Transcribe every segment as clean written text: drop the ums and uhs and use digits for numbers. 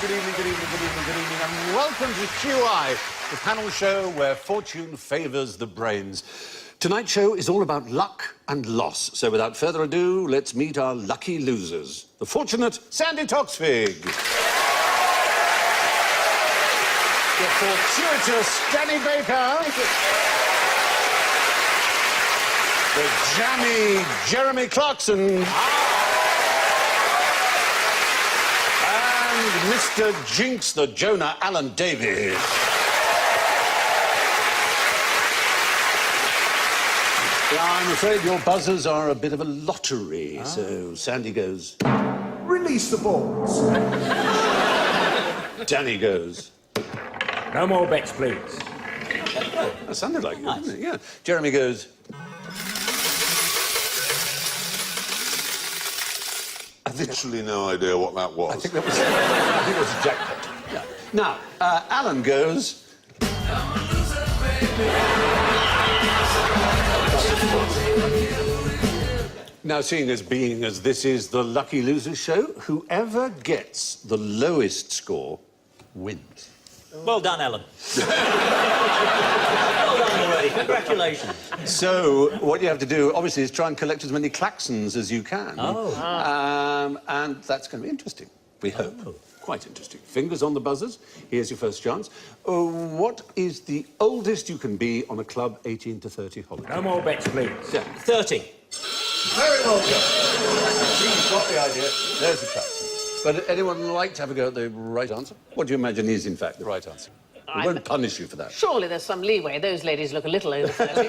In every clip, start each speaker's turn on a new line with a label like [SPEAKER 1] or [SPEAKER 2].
[SPEAKER 1] and welcome to QI, the panel show where fortune favours the brains. Tonight's show is all about luck and loss, so without further ado, let's meet our lucky losers. The fortunate Sandy Toksvig. The fortuitous Danny Baker. The jammy Jeremy Clarkson. And Mr. Jinx, the Jonah Alan Davies. I'm afraid your buzzers are a bit of a lottery, so Sandy goes...
[SPEAKER 2] Release the balls.
[SPEAKER 1] Danny goes...
[SPEAKER 3] No more bets, please.
[SPEAKER 1] That sounded like you, didn't it? Yeah. Jeremy goes...
[SPEAKER 4] I've literally no idea what that was.
[SPEAKER 1] I think that was a jackpot. Yeah. Now, Alan goes... Now, being as this is the Lucky Losers show, whoever gets the lowest score wins.
[SPEAKER 3] Well done, Ellen. Well done already. Congratulations.
[SPEAKER 1] So, what you have to do, obviously, is try and collect as many klaxons as you can.
[SPEAKER 3] Oh.
[SPEAKER 1] And that's going to be interesting, we hope. Oh. Quite interesting. Fingers on the buzzers. Here's your first chance. What is the oldest you can be on a Club 18 to 30 holiday?
[SPEAKER 3] No more bets, please.
[SPEAKER 1] Yeah.
[SPEAKER 3] 30.
[SPEAKER 1] Very well done. She's got the idea. There's the klaxon. But anyone like to have a go at the right answer? What do you imagine is, in fact, the right answer? We won't punish you for that.
[SPEAKER 5] Surely there's some leeway. Those ladies look a little over 30.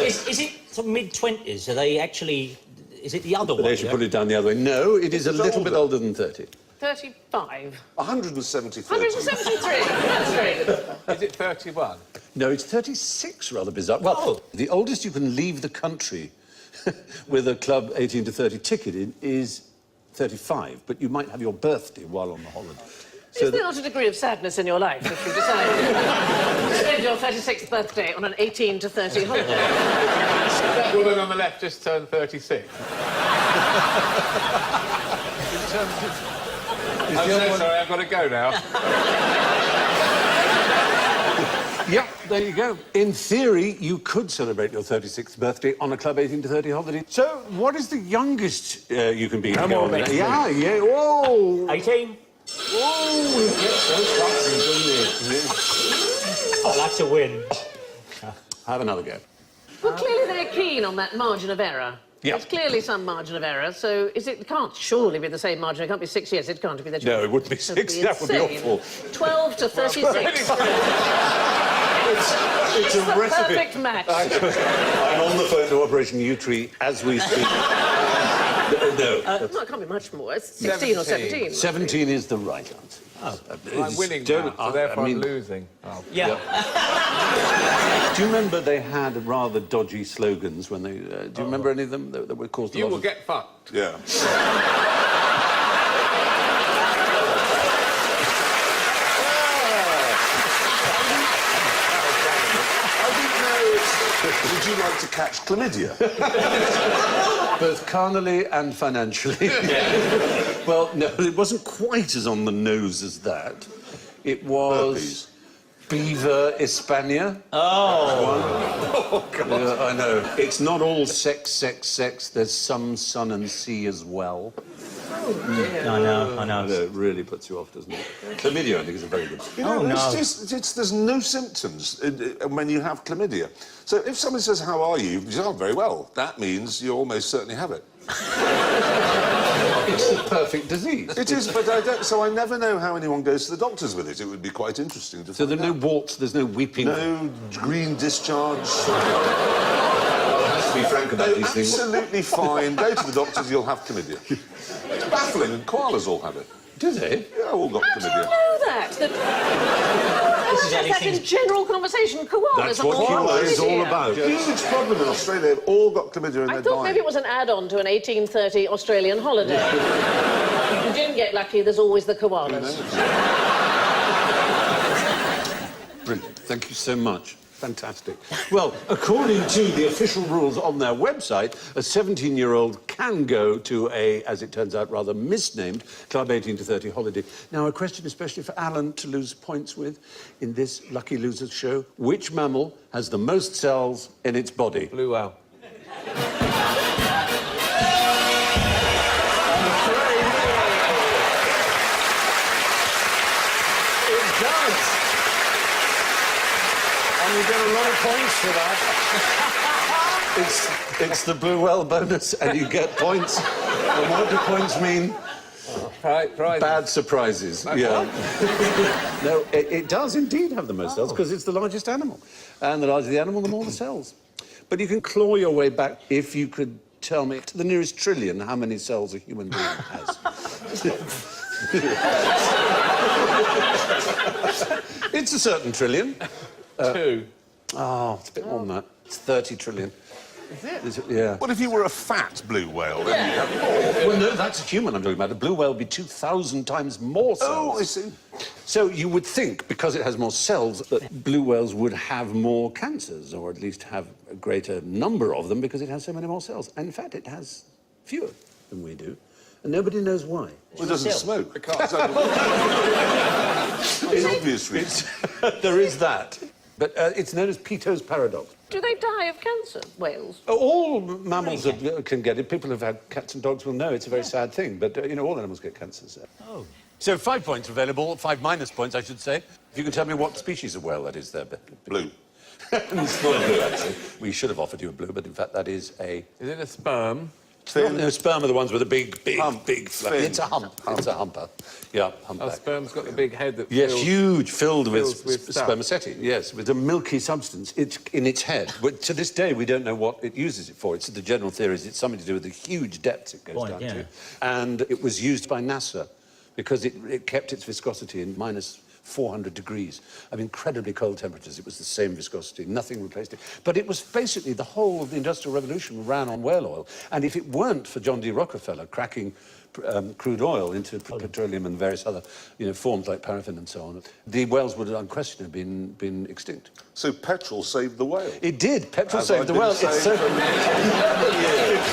[SPEAKER 3] Is it sort of mid-20s? Are they actually... Is it the other one?
[SPEAKER 1] They should put it down the other way. No, it is a little bit older than 30.
[SPEAKER 5] 35.
[SPEAKER 4] 173.
[SPEAKER 5] 173. That's very good.
[SPEAKER 6] Is it 31?
[SPEAKER 1] No, it's 36, rather bizarre. Well, the oldest you can leave the country with a Club 18 to 30 ticket in is 35, but you might have your birthday while on the holiday. So
[SPEAKER 5] is there not a degree of sadness in your life if you decide to spend your 36th birthday on an 18 to 30 holiday?
[SPEAKER 6] That woman on the left just turned 36. I'm so sorry, I've got to go now.
[SPEAKER 1] Yep, there you go. In theory, you could celebrate your 36th birthday on a Club 18 to 30 holiday. So, what is the youngest you can be?
[SPEAKER 3] No more bets, please.
[SPEAKER 1] Yeah, yeah. Whoa!
[SPEAKER 3] 18.
[SPEAKER 1] Whoa! We get so fast, don't we?
[SPEAKER 3] I'll have to win.
[SPEAKER 1] Have another go.
[SPEAKER 5] Well, clearly they're keen on that margin of error.
[SPEAKER 1] Yeah.
[SPEAKER 5] There's clearly some margin of error, so it can't surely be the same margin. It can't be 6 years. It can't be the...
[SPEAKER 1] No, it wouldn't be 6. That would be awful.
[SPEAKER 5] 12 to 36.
[SPEAKER 1] It's a
[SPEAKER 5] the
[SPEAKER 1] recipe.
[SPEAKER 5] Perfect match.
[SPEAKER 1] I'm on the phone to Operation U-Tree as we speak. No.
[SPEAKER 5] Well, it can't be much more. It's 16 or 17.
[SPEAKER 1] 17 is the right answer.
[SPEAKER 6] Oh. I'm winning now, so therefore I'm losing. Oh.
[SPEAKER 3] Yeah.
[SPEAKER 1] Do you remember they had rather dodgy slogans when they... do you remember any of them that were caused...
[SPEAKER 6] You will get fucked.
[SPEAKER 4] Yeah. Would you like to catch chlamydia?
[SPEAKER 1] Both carnally and financially. Well, no, it wasn't quite as on the nose as that. It was... Beaver Hispania.
[SPEAKER 3] Oh.
[SPEAKER 1] Oh, God. I know. It's not all sex, sex, sex. There's some sun and sea as well.
[SPEAKER 3] I know.
[SPEAKER 1] It really puts you off, doesn't it? Chlamydia, I think, is a very good...
[SPEAKER 4] You know,
[SPEAKER 3] no.
[SPEAKER 4] there's no symptoms when you have chlamydia. So if somebody says, how are you? You say, oh, very well. That means you almost certainly have it.
[SPEAKER 1] It's the perfect disease.
[SPEAKER 4] It is, but I don't... So I never know how anyone goes to the doctors with it. It would be quite interesting to
[SPEAKER 1] So
[SPEAKER 4] find
[SPEAKER 1] there are no
[SPEAKER 4] out.
[SPEAKER 1] warts, there's no weeping...
[SPEAKER 4] No green discharge.
[SPEAKER 1] Let's be frank about these things.
[SPEAKER 4] Absolutely fine. Go to the doctors, you'll have chlamydia. It's baffling, and koalas all have it.
[SPEAKER 1] Do they?
[SPEAKER 4] Yeah, all got
[SPEAKER 5] How do you
[SPEAKER 4] chlamydia.
[SPEAKER 5] know that?
[SPEAKER 3] This is
[SPEAKER 5] That in
[SPEAKER 3] anything...
[SPEAKER 5] general conversation, koalas
[SPEAKER 1] That's
[SPEAKER 5] are
[SPEAKER 1] what
[SPEAKER 5] all
[SPEAKER 1] koala is all
[SPEAKER 5] here.
[SPEAKER 1] about.
[SPEAKER 4] Huge problem in Australia. They've all got chlamydia and
[SPEAKER 5] I
[SPEAKER 4] they're
[SPEAKER 5] thought
[SPEAKER 4] dying.
[SPEAKER 5] maybe it was an add-on to an 1830 Australian holiday. If you didn't get lucky, there's always the koalas.
[SPEAKER 1] Brilliant. Thank you so much. Fantastic. Well, according to the official rules on their website, a 17-year-old can go to a, as it turns out, rather misnamed Club 18 to 30 holiday. Now, a question especially for Alan to lose points with in this Lucky Losers show. Which mammal has the most cells in its body?
[SPEAKER 6] Blue whale.
[SPEAKER 1] It does. And you get a lot of points for that. It's the blue whale bonus, and you get points. And what do points mean?
[SPEAKER 6] Right.
[SPEAKER 1] Bad surprises. Yeah. No, it does indeed have the most cells because it's the largest animal. And the larger the animal, the more the cells. But you can claw your way back if you could tell me to the nearest trillion how many cells a human being has. It's a certain trillion.
[SPEAKER 6] 2.
[SPEAKER 1] Oh, it's a bit more than that. It's 30 trillion. Is it? Yeah.
[SPEAKER 4] What if you were a fat blue whale? Then you'd have more.
[SPEAKER 1] Well, no, that's a human I'm talking about. A blue whale would be 2,000 times more cells.
[SPEAKER 4] Oh, I see.
[SPEAKER 1] So you would think, because it has more cells, that blue whales would have more cancers, or at least have a greater number of them, because it has so many more cells. And in fact, it has fewer than we do. And nobody knows why.
[SPEAKER 4] Well, it doesn't smoke. It's obvious reason.
[SPEAKER 1] There is that. But it's known as Peto's paradox.
[SPEAKER 5] Do they die of cancer, whales?
[SPEAKER 1] All mammals can get it. People who've had cats and dogs will know it's a very sad thing. But, you know, all animals get cancers.
[SPEAKER 3] Oh.
[SPEAKER 1] So 5 points available, 5 minus points, I should say. If you can tell me what species of whale that is there.
[SPEAKER 4] Blue.
[SPEAKER 1] It's not blue, actually. We should have offered you a blue, but in fact that is a...
[SPEAKER 6] Is it a sperm?
[SPEAKER 4] Thin.
[SPEAKER 1] No, sperm are the ones with a big
[SPEAKER 4] Hump.
[SPEAKER 1] big...
[SPEAKER 4] Fin.
[SPEAKER 1] It's a hump. It's a humper. Yeah,
[SPEAKER 6] Oh,
[SPEAKER 1] humpback.
[SPEAKER 6] sperm's got the big head that
[SPEAKER 1] Yes,
[SPEAKER 6] fills...
[SPEAKER 1] huge, filled with
[SPEAKER 6] stuff.
[SPEAKER 1] spermaceti, yes, with a milky substance in its head. But to this day, we don't know what it uses it for. It's the general theory is it's something to do with the huge depths it goes down to. And it was used by NASA because it kept its viscosity in minus 400 degrees of incredibly cold temperatures. It was the same viscosity, nothing replaced it. But it was basically the whole of the Industrial Revolution ran on whale oil. And if it weren't for John D. Rockefeller cracking crude oil into petroleum and various other forms like paraffin and so on, the whales would have unquestionably been extinct.
[SPEAKER 4] So petrol saved the whale.
[SPEAKER 1] It did. Petrol
[SPEAKER 4] As
[SPEAKER 1] saved
[SPEAKER 4] I've
[SPEAKER 1] the
[SPEAKER 4] been
[SPEAKER 1] whale.
[SPEAKER 4] saying
[SPEAKER 1] It's so...
[SPEAKER 4] for years.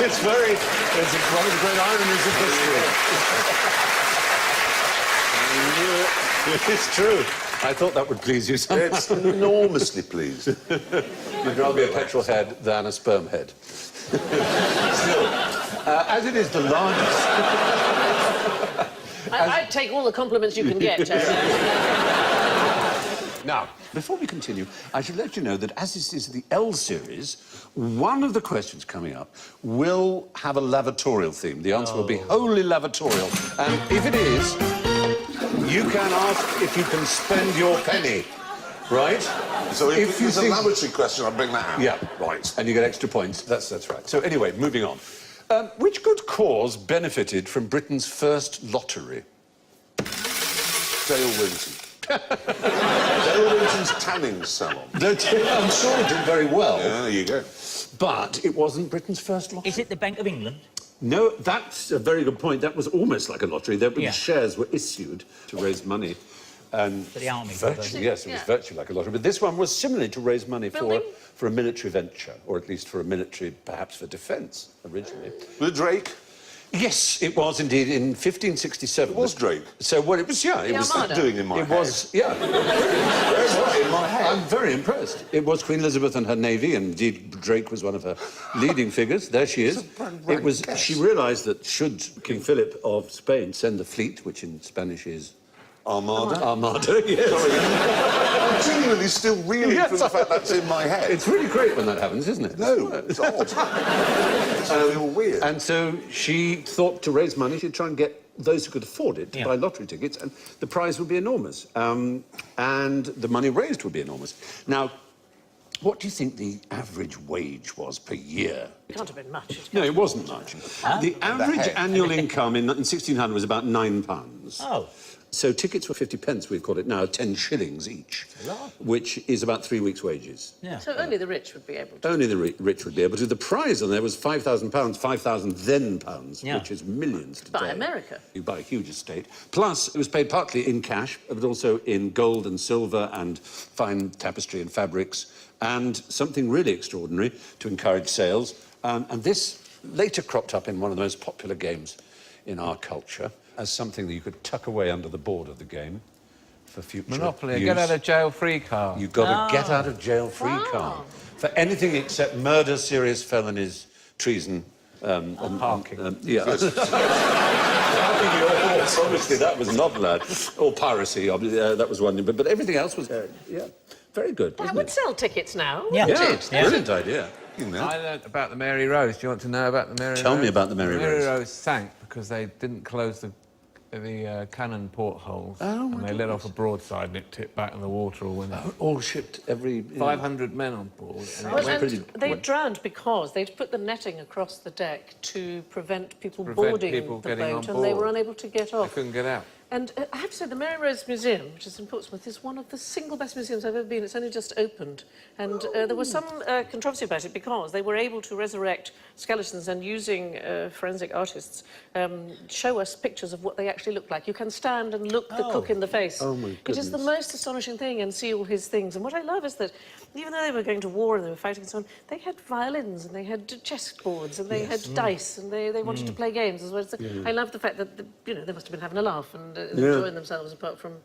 [SPEAKER 1] It's one of the great ironies of history. It's true. I thought that would please you somehow.
[SPEAKER 4] It's enormously pleased.
[SPEAKER 1] You'd rather be a petrol head than a sperm head. Still, as it is the largest...
[SPEAKER 5] I'd take all the compliments you can get, Terry.
[SPEAKER 1] Now, before we continue, I should let you know that as this is the L series, one of the questions coming up will have a lavatorial theme. The answer will be wholly lavatorial. And if it is, you can ask if you can spend your penny, right?
[SPEAKER 4] So if
[SPEAKER 1] you
[SPEAKER 4] it's a lavatory question, I'll bring that out.
[SPEAKER 1] Yeah,
[SPEAKER 4] Right.
[SPEAKER 1] and you get extra points. That's right. So anyway, moving on. Which good cause benefited from Britain's first lottery?
[SPEAKER 4] Dale Winton. Dale Winton's tanning salon.
[SPEAKER 1] I'm sure it did very well,
[SPEAKER 4] Yeah, there you go.
[SPEAKER 1] but it wasn't Britain's first lottery.
[SPEAKER 3] Is it the Bank of England?
[SPEAKER 1] No, that's a very good point. That was almost like a lottery. The
[SPEAKER 3] Yeah.
[SPEAKER 1] shares were issued to raise money. And
[SPEAKER 3] For the army,
[SPEAKER 1] virtually, yes, it was
[SPEAKER 5] Yeah.
[SPEAKER 1] virtually like a lottery. But this one was similarly to raise money
[SPEAKER 5] Building?
[SPEAKER 1] for a military venture, or at least for a military, perhaps for defence, originally.
[SPEAKER 4] The Drake.
[SPEAKER 1] Yes, it was indeed in 1567.
[SPEAKER 4] It was Drake.
[SPEAKER 1] So what it was, yeah, it
[SPEAKER 5] The
[SPEAKER 1] was
[SPEAKER 5] Armada.
[SPEAKER 4] Doing in my
[SPEAKER 1] It
[SPEAKER 4] head.
[SPEAKER 1] was, yeah.
[SPEAKER 4] in my head.
[SPEAKER 1] I'm very impressed. It was Queen Elizabeth and her navy, and indeed Drake was one of her leading figures. There she is. It was. She realised that should King Philip of Spain send the fleet, which in Spanish is
[SPEAKER 4] Armada.
[SPEAKER 1] Armada, yes.
[SPEAKER 4] I'm genuinely still reeling
[SPEAKER 1] Yes,
[SPEAKER 4] from the fact that's in my head.
[SPEAKER 1] It's really great when that happens, isn't it?
[SPEAKER 4] No, it's odd. It's a little weird.
[SPEAKER 1] And so she thought to raise money, she'd try and get those who could afford it to buy lottery tickets, and the prize would be enormous. And the money raised would be enormous. Now, what do you think the average wage was per year?
[SPEAKER 5] It can't have been much.
[SPEAKER 1] No, it wasn't much. The average
[SPEAKER 4] head.
[SPEAKER 1] annual income in 1600 was about £9.
[SPEAKER 3] Oh.
[SPEAKER 1] So tickets were 50 pence, we call it now, 10 shillings each, which is about 3 weeks' wages.
[SPEAKER 3] Yeah.
[SPEAKER 5] So only the rich would be able to.
[SPEAKER 1] Only the rich would be able to. The prize on there was £5,000, 5,000 then pounds,
[SPEAKER 3] Yeah.
[SPEAKER 1] which is millions today.
[SPEAKER 5] Buy America.
[SPEAKER 1] You buy a huge estate. Plus, it was paid partly in cash, but also in gold and silver and fine tapestry and fabrics and something really extraordinary to encourage sales. And this later cropped up in one of the most popular games in our culture as something that you could tuck away under the board of the game for future
[SPEAKER 6] Monopoly, a
[SPEAKER 1] use.
[SPEAKER 6] get out of jail free card.
[SPEAKER 1] You've got a get out of jail free card for anything except murder, serious felonies, treason, and
[SPEAKER 6] parking.
[SPEAKER 1] Yeah. Obviously, that was not allowed. Or piracy, that was one. But everything else was, yeah, very good.
[SPEAKER 5] That
[SPEAKER 1] Wasn't
[SPEAKER 5] would
[SPEAKER 1] it?
[SPEAKER 5] sell tickets now.
[SPEAKER 3] Yeah.
[SPEAKER 1] Yeah, brilliant idea. You know.
[SPEAKER 6] I learnt about the Mary Rose. Do you want to know about the Mary Rose?
[SPEAKER 1] Tell me about the Mary
[SPEAKER 6] Mary
[SPEAKER 1] Rose.
[SPEAKER 6] Rose sank because they didn't close the cannon portholes.
[SPEAKER 1] Oh,
[SPEAKER 6] and
[SPEAKER 1] my
[SPEAKER 6] they let off a broadside and it tipped back in the water all went out.
[SPEAKER 1] All shipped every...
[SPEAKER 6] 500 men on board. And it
[SPEAKER 5] Well,
[SPEAKER 6] went
[SPEAKER 5] and they drowned because they'd put the netting across the deck to prevent people
[SPEAKER 6] Prevent
[SPEAKER 5] boarding
[SPEAKER 6] people
[SPEAKER 5] the
[SPEAKER 6] getting
[SPEAKER 5] boat,
[SPEAKER 6] on
[SPEAKER 5] and they were
[SPEAKER 6] board.
[SPEAKER 5] unable to get
[SPEAKER 6] they
[SPEAKER 5] off.
[SPEAKER 6] couldn't get out.
[SPEAKER 5] And I have to say, the Mary Rose Museum, which is in Portsmouth, is one of the single best museums I've ever been. It's only just opened. And there was some controversy about it because they were able to resurrect skeletons and using forensic artists show us pictures of what they actually looked like. You can stand and look the cook in the face.
[SPEAKER 1] Oh, my
[SPEAKER 5] It is the
[SPEAKER 1] goodness.
[SPEAKER 5] most astonishing thing, and see all his things. And what I love is that even though they were going to war and they were fighting and so on, they had violins and they had chessboards and they had dice and they wanted to play games as well. So I love the fact that you know, they must have been having a laugh and enjoying themselves. Apart from,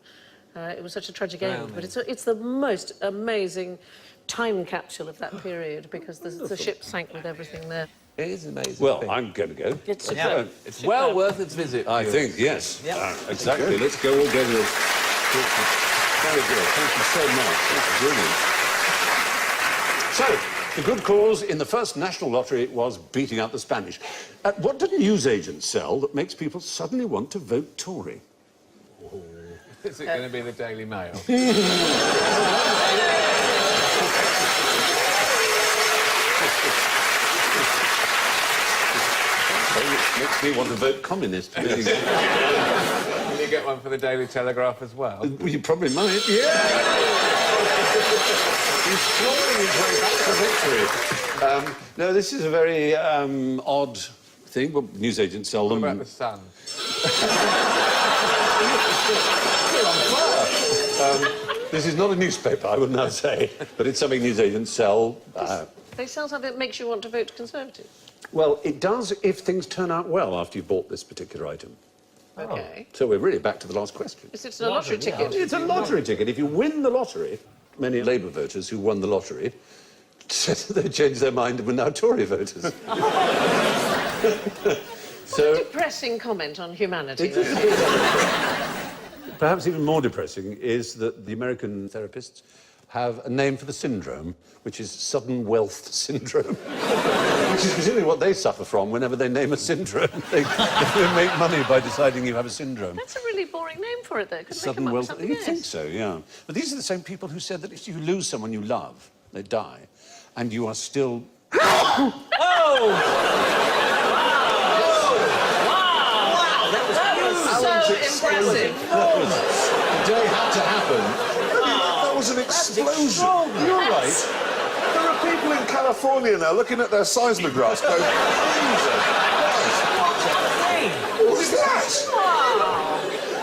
[SPEAKER 5] it was such a tragic end. But it's the most amazing time capsule of that period because the ship sank with everything there.
[SPEAKER 6] It is amazing.
[SPEAKER 1] Well,
[SPEAKER 6] thing.
[SPEAKER 1] I'm going to go.
[SPEAKER 5] It's
[SPEAKER 6] It's well worth its visit.
[SPEAKER 1] I think, yes. Exactly. Let's go all go to... Very good. Thank you so much. That's brilliant. So, the good cause in the first national lottery was beating out the Spanish. What do newsagents sell that makes people suddenly want to vote Tory?
[SPEAKER 6] Is it going to be the Daily Mail?
[SPEAKER 1] Which makes me want to vote communist.
[SPEAKER 6] Will you get one for the Daily Telegraph as well?
[SPEAKER 1] Well, you probably might, yeah. He's clawing his way back to victory. No, this is a very odd thing. Well, newsagents sell them.
[SPEAKER 6] What about the Sun?
[SPEAKER 1] This is not a newspaper, I would now say, but it's something newsagents sell.
[SPEAKER 5] They sell something that makes you want to vote Conservative.
[SPEAKER 1] Well, it does if things turn out well after you've bought this particular item.
[SPEAKER 5] Okay.
[SPEAKER 1] So we're really back to the last question.
[SPEAKER 5] Is it a lottery ticket?
[SPEAKER 1] It's a lottery ticket. If you win the lottery, many Labour voters who won the lottery said they changed their mind and were now Tory voters.
[SPEAKER 5] What a depressing comment on humanity.
[SPEAKER 1] Perhaps even more depressing is that the American therapists have a name for the syndrome, which is sudden wealth syndrome, which is presumably what they suffer from whenever they name a syndrome. They make money by deciding you have a syndrome.
[SPEAKER 5] That's a really boring name for it, though. Couldn't
[SPEAKER 1] Sudden
[SPEAKER 5] they come up with
[SPEAKER 1] wealth.
[SPEAKER 5] something
[SPEAKER 1] You
[SPEAKER 5] else?
[SPEAKER 1] think so, yeah. But these are the same people who said that if you lose someone you love, they die, and you are still...
[SPEAKER 5] So impressive.
[SPEAKER 1] The day had to happen.
[SPEAKER 4] That was an explosion. You're right. There are people in California now looking at their seismographs going, Jesus Christ, what was that?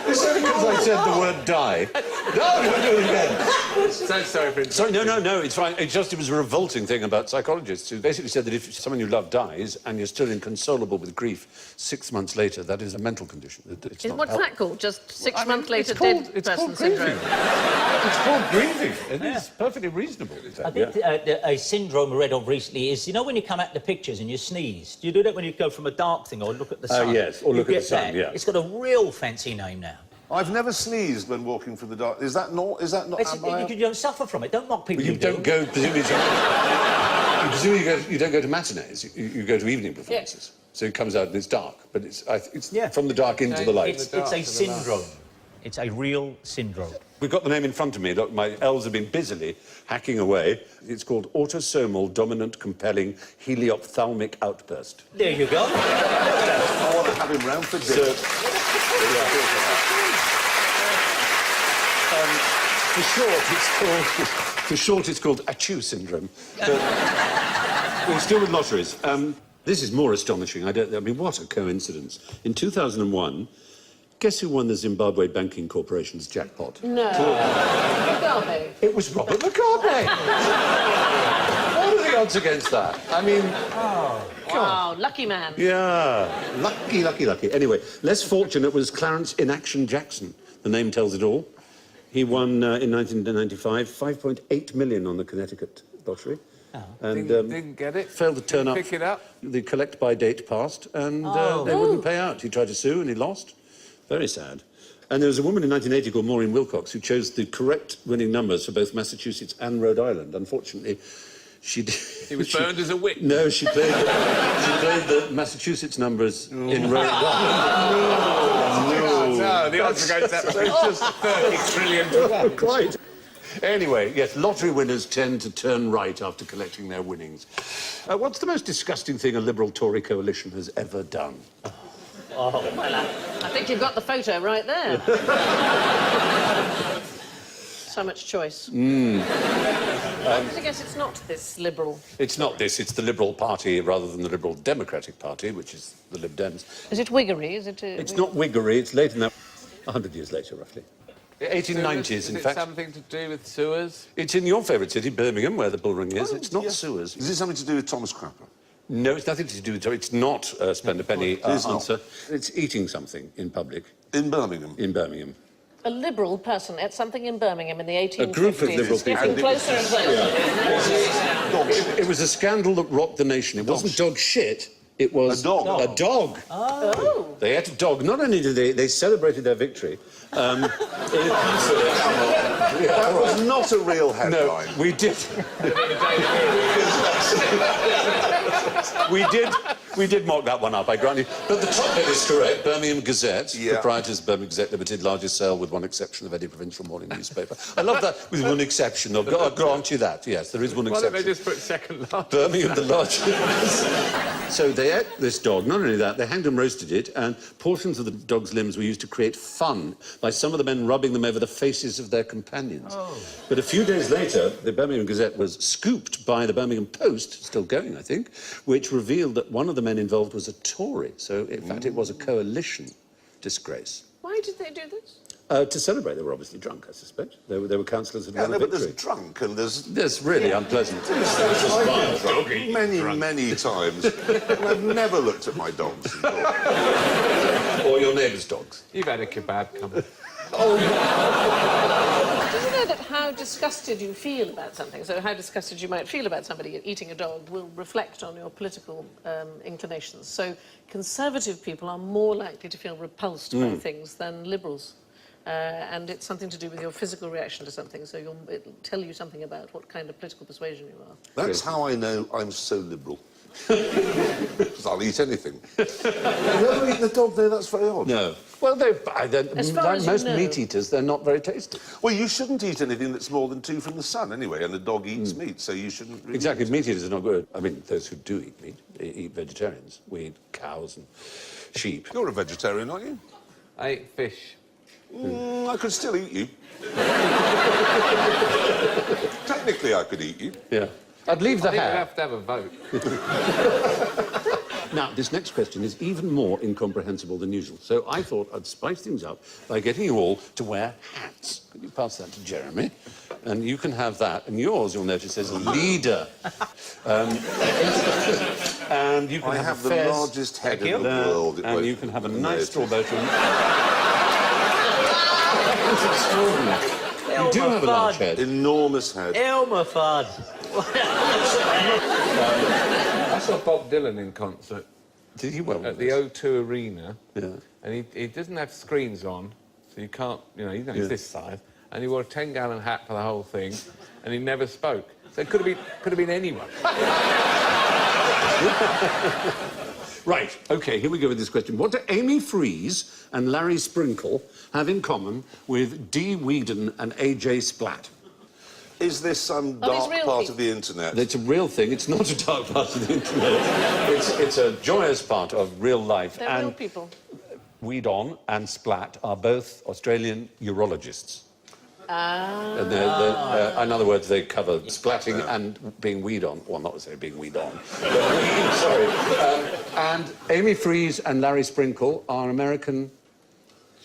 [SPEAKER 1] It's only because I said the word die. No, don't do it again.
[SPEAKER 6] So sorry for
[SPEAKER 1] Sorry, no, it's fine. It was a revolting thing about psychologists who basically said that if someone you love dies and you're still inconsolable with grief 6 months later, that is a mental condition. It's not
[SPEAKER 5] What's
[SPEAKER 1] health.
[SPEAKER 5] that called? Just 6 months later,
[SPEAKER 1] it's called,
[SPEAKER 5] dead
[SPEAKER 1] it's
[SPEAKER 5] person
[SPEAKER 1] called
[SPEAKER 5] syndrome.
[SPEAKER 1] grieving. It's called grieving. It is perfectly reasonable, in
[SPEAKER 3] I
[SPEAKER 1] fact.
[SPEAKER 3] think a syndrome I read of recently is, you know when you come out the pictures and you sneeze? Do you do that when you go from a dark thing or look at the sun?
[SPEAKER 1] yes, or look
[SPEAKER 3] You
[SPEAKER 1] at the
[SPEAKER 3] get
[SPEAKER 1] sun,
[SPEAKER 3] that.
[SPEAKER 1] yeah.
[SPEAKER 3] It's got a real fancy name now.
[SPEAKER 4] I've never sneezed when walking through the dark. Is that not?
[SPEAKER 3] You don't suffer from it. Don't mock people
[SPEAKER 1] Well, you
[SPEAKER 3] who
[SPEAKER 1] don't
[SPEAKER 3] do.
[SPEAKER 1] go, presumably, you don't go to matinees, you go to evening performances. So it comes out and it's dark, but it's from the dark into the light.
[SPEAKER 3] It's a syndrome. It's a real syndrome.
[SPEAKER 1] We've got the name in front of me. Look, my elves have been busily hacking away. It's called autosomal dominant compelling heliophthalmic outburst.
[SPEAKER 3] There you go.
[SPEAKER 4] I want to have him round for dinner.
[SPEAKER 1] For short, it's called Achu syndrome. But we're still with lotteries. This is more astonishing. I mean, what a coincidence. In 2001, guess who won the Zimbabwe Banking Corporation's jackpot?
[SPEAKER 5] No. Mugabe.
[SPEAKER 1] It was Robert Mugabe. odds against that? I mean,
[SPEAKER 5] Wow, lucky man.
[SPEAKER 1] yeah, lucky, lucky, lucky. Anyway, less fortunate was Clarence In Action Jackson. The name tells it all. He won in 1995 5.8 million on the Connecticut lottery. And
[SPEAKER 6] Didn't get it.
[SPEAKER 1] failed to turn up.
[SPEAKER 6] Pick it up.
[SPEAKER 1] The collect by date passed, and they wouldn't pay out. He tried to sue, and he lost. Very sad. And there was a woman in 1980 called Maureen Wilcox who chose the correct winning numbers for both Massachusetts and Rhode Island. Unfortunately, she
[SPEAKER 6] He was burned as a witch.
[SPEAKER 1] No, she played the Massachusetts numbers in Rhode Island.
[SPEAKER 6] No, the odds against that were just 30 trillion to 1.
[SPEAKER 1] Quite. Anyway, yes, lottery winners tend to turn right after collecting their winnings. What's the most disgusting thing a Liberal-Tory coalition has ever done?
[SPEAKER 5] Well, I think you've got the photo right there. So much choice. I guess it's not this Liberal.
[SPEAKER 1] It's not this, it's the Liberal Party rather than the Liberal Democratic Party, which is the Lib Dems.
[SPEAKER 5] Is it Whiggery? Is it?
[SPEAKER 1] It's not Whiggery, it's later than that. 100 years later, roughly. 1890s,
[SPEAKER 6] Is
[SPEAKER 1] in
[SPEAKER 6] it
[SPEAKER 1] fact.
[SPEAKER 6] something to do with sewers?
[SPEAKER 1] It's in your favourite city, Birmingham, where the bull ring is. It's not sewers.
[SPEAKER 4] Is it something to do with Thomas Crapper?
[SPEAKER 1] No, it's nothing to do with it. It's not spend a penny
[SPEAKER 4] is not.
[SPEAKER 1] answer. It's eating something in public
[SPEAKER 4] In Birmingham?
[SPEAKER 1] in Birmingham.
[SPEAKER 5] A Liberal person ate something in Birmingham in the 1850s.
[SPEAKER 1] A group of Liberal
[SPEAKER 5] It's getting
[SPEAKER 1] people.
[SPEAKER 5] closer and closer.
[SPEAKER 1] It was a scandal that rocked the nation. It wasn't dog shit. It was
[SPEAKER 4] A dog.
[SPEAKER 1] A dog.
[SPEAKER 5] Oh.
[SPEAKER 1] They ate a dog. Not only did they celebrated their victory.
[SPEAKER 4] That was not a real headline.
[SPEAKER 1] No, we did. we did mock that one up, I grant you. But the top bit is correct. Birmingham Gazette,
[SPEAKER 4] Yeah.
[SPEAKER 1] proprietors Birmingham Gazette Limited, largest sale with one exception of any provincial morning newspaper. I love that, with one exception. I'll grant you that, yes, there is one
[SPEAKER 6] Why
[SPEAKER 1] exception.
[SPEAKER 6] don't they just put second largest?
[SPEAKER 1] Birmingham, the largest. So they ate this dog. Not only that, they hanged and roasted it, and portions of the dog's limbs were used to create fun by some of the men rubbing them over the faces of their companions.
[SPEAKER 6] Oh.
[SPEAKER 1] But a few days later, the Birmingham Gazette was scooped by the Birmingham Post, still going, I think, which revealed that one of the men involved was a Tory. So, in fact, it was a coalition disgrace.
[SPEAKER 5] Why did they do this?
[SPEAKER 1] To celebrate, they were obviously drunk, I suspect. They were councillors who'd
[SPEAKER 4] Yeah,
[SPEAKER 1] won
[SPEAKER 4] no,
[SPEAKER 1] a
[SPEAKER 4] but
[SPEAKER 1] victory.
[SPEAKER 4] there's drunk and there's...
[SPEAKER 1] That's really unpleasant.
[SPEAKER 4] I've been drunk many times, and I've never looked at my dogs and thought,
[SPEAKER 1] Or your neighbour's dogs.
[SPEAKER 6] You've had a kebab come.
[SPEAKER 5] Did you know that how disgusted you feel about something, so how disgusted you might feel about somebody eating a dog, will reflect on your political inclinations? So Conservative people are more likely to feel repulsed by things than Liberals. And it's something to do with your physical reaction to something, so it'll tell you something about what kind of political persuasion you are.
[SPEAKER 4] that's how I know I'm so liberal. Because I'll eat anything. You've never eaten a dog there? That's very odd.
[SPEAKER 1] No. Well, they're
[SPEAKER 5] As far
[SPEAKER 1] like
[SPEAKER 5] as you
[SPEAKER 1] most
[SPEAKER 5] know.
[SPEAKER 1] meat eaters, they're not very tasty.
[SPEAKER 4] Well, you shouldn't eat anything that's more than 2 from the sun anyway, and a dog eats meat, so you shouldn't really...
[SPEAKER 1] Exactly, meat eaters are not good. I mean, those who do eat meat, they eat vegetarians. We eat cows and sheep.
[SPEAKER 4] You're a vegetarian, aren't you?
[SPEAKER 6] I ate fish.
[SPEAKER 4] I could still eat you. Technically, I could eat you.
[SPEAKER 1] Yeah. I'd leave the
[SPEAKER 6] I think we'd
[SPEAKER 1] hair.
[SPEAKER 6] have to have a vote.
[SPEAKER 1] Now, this next question is even more incomprehensible than usual. So I thought I'd spice things up by getting you all to wear hats. Could you pass that to Jeremy? And you can have that. And yours, you'll notice, says leader. And you can
[SPEAKER 4] I
[SPEAKER 1] have
[SPEAKER 4] have
[SPEAKER 1] a
[SPEAKER 4] the
[SPEAKER 1] fez.
[SPEAKER 4] largest head
[SPEAKER 1] Thank
[SPEAKER 4] in the
[SPEAKER 1] you.
[SPEAKER 4] world. It
[SPEAKER 1] And
[SPEAKER 4] won't-
[SPEAKER 1] you can have a
[SPEAKER 4] No,
[SPEAKER 1] nice
[SPEAKER 4] it's-
[SPEAKER 1] straw boat. It's extraordinary. You do have a large head.
[SPEAKER 4] Enormous head.
[SPEAKER 3] Elmer Fudd.
[SPEAKER 6] I saw Bob Dylan in concert
[SPEAKER 1] Did you well?
[SPEAKER 6] at the O2 Arena,
[SPEAKER 1] Yeah.
[SPEAKER 6] and he doesn't have screens on, so you can't, he's only this size, and he wore a 10-gallon hat for the whole thing, and he never spoke. So it could have been anyone.
[SPEAKER 1] Right, OK, here we go with this question. What do Amy Freeze and Larry Sprinkle have in common with Dee Whedon and A.J. Splatt?
[SPEAKER 4] Is this some
[SPEAKER 5] Are these
[SPEAKER 4] dark
[SPEAKER 5] real
[SPEAKER 4] part
[SPEAKER 5] people?
[SPEAKER 4] of the internet?
[SPEAKER 1] It's a real thing. It's not a dark part of the internet. It's a joyous part of real life.
[SPEAKER 5] They're real people.
[SPEAKER 1] Whedon and Splatt are both Australian urologists.
[SPEAKER 5] Ah.
[SPEAKER 1] And in other words, they cover splatting and being weed on. Well, not necessarily being weed on. But sorry. And Amy Freeze and Larry Sprinkle are American